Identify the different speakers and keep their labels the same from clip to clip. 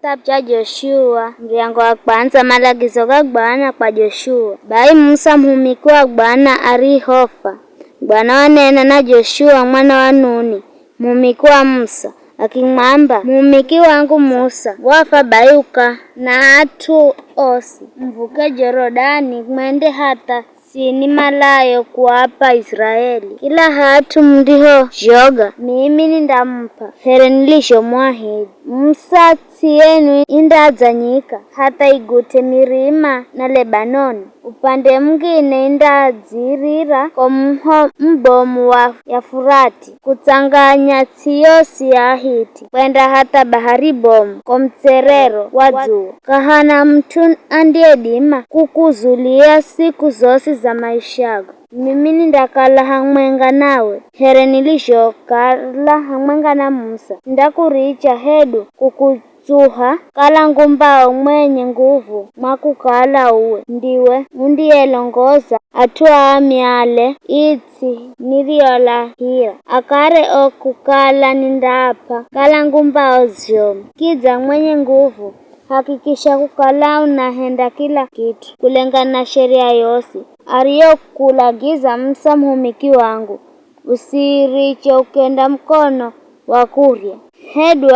Speaker 1: Kitabu cha Joshua mlango wa kwanza. Malagizo ga Bwana kwa Joshua. Bai Musa mhumiki wa Bwana ari Hofa. Bwana wanena na Joshua mwana wa Nuni mhumiki wa Musa akimwamba, mhumiki wangu Musa wafa bayuka na atu osi mvuke Jorodani mwende hata sini malayo kuwapa Israeli. Kila hatu mdiho joga mimi nindampa here nilishomwahidi. Musa tienu indadzanyika hata igute mirima na Lebanoni. Upande mwingine indadzirira komho mbomu wa Yafurati kutsanganya tiyosi ya Hiti kwenda hata bahari bomu komtserero wadzuwa. Kahana mtu andiedima kukuzulia siku zosi za maisha yago. Mimi nindakala hamwenga nawe here nilishokala hamwenga na Musa. Ndakuricha hedu kukutsuha kala ngumbao mwenye nguvu makukala uwe ndiwe undielongoza atua miale iti niliyolahira akare okukala nindapa kala ngumbao zyomu kiza mwenye nguvu. Hakikisha kukala unahenda kila kitu kulingana na sheria yosi aliyokulagiza Musa mhumiki wangu. Usiriche ukenda mkono wa kuria hedu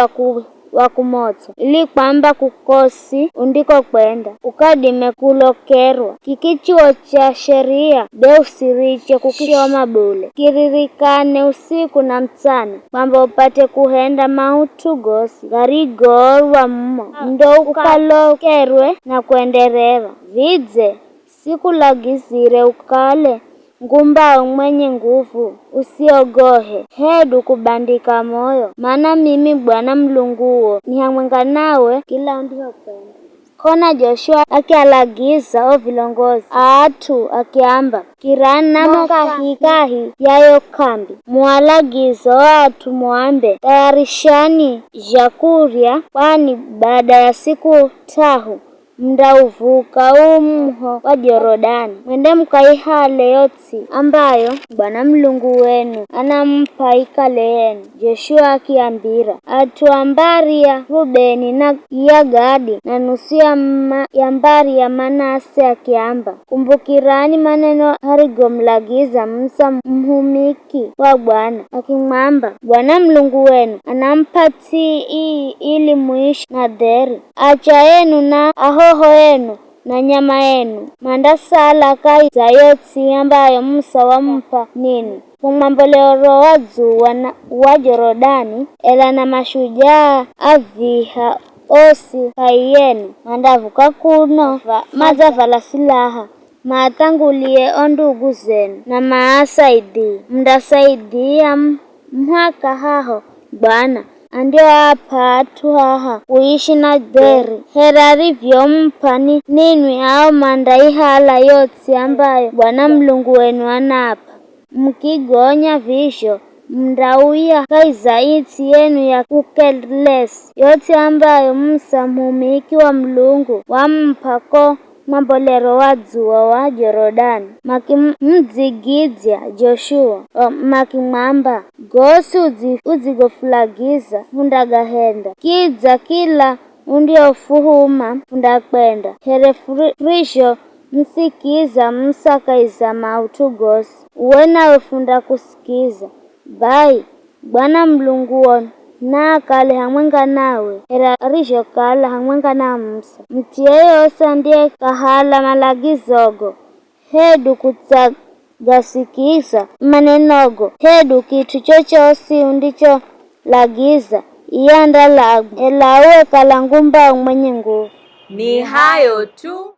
Speaker 1: wa kumoto ili kwamba kukosi undiko kwenda ukadime kulokerwa. Kikichuo cha sheria be usiriche kukishoma bule kiririkane usiku na mchana kwamba upate kuhenda mautu gosi garigorwa mmo ndo ukalokerwe na kuenderera. Vidze sikulagizire ukale ngumbao mwenye nguvu usiogohe hedu kubandika moyo, maana mimi Bwana Mlunguo ni hamwenga nawe kila undiho kwenda. Kona Joshua akialagiza o vilongozi atu akiamba kirana mokahikahi yayo kambi mualagizo atu muambe tayarishani jakuria kwani baada ya siku tahu mndauvuka umho wa Jorodani mwende mkaihale yotsi ambayo Bwana Mlungu wenu anampa ikale yenu. Joshua akiambira atu ambari ya Rubeni na ya Gadi na nusu ya mbari ya Manase akiamba, kumbukirani maneno harigomlagiza Musa mhumiki wa Bwana akimwamba, Bwana Mlungu wenu anampati ili muishi na deri. Acha yenu na ahoho yenu na nyama yenu mandasala kai za yotsi ambayo Musa wampa nini kumwambolero wadzuwa wa Jorodani ela na mashujaa aviha osi kaiyenu mandavuka kuno mazavala silaha maatangulie ondugu zenu na maasaidi mndasaidia mwaka haho Bwana andio hapa atu haha kuishi na deri herari vyompa ninwi ao mandaihala yotsi ambayo Bwana Mlungu wenu anapa. Mkigonya visho mndauya kaiza iti yenu ya kukelesi yote ambayo Musa mhumiki wa Mlungu wampako mambolero wadzuwa wa Jorodani. Makimdzigidya Joshua makimwamba gosi uzigofulagiza undagahenda kiza kila undiofuhuma undakwenda here frisho msikiza Musa kaiza mautu gosi uwe nawe funda kusikiza. Bai Bwana Mlunguo na akale hamwenga nawe hera risho kala hamwenga na Musa. Mtie yose ndiye kahala malagizogo hedu kutsagasikiza manenogo hedu kitu chochosi undicho lagiza ianda lagu elawe kalangumba mwenye nguvu.
Speaker 2: Ni hayo tu.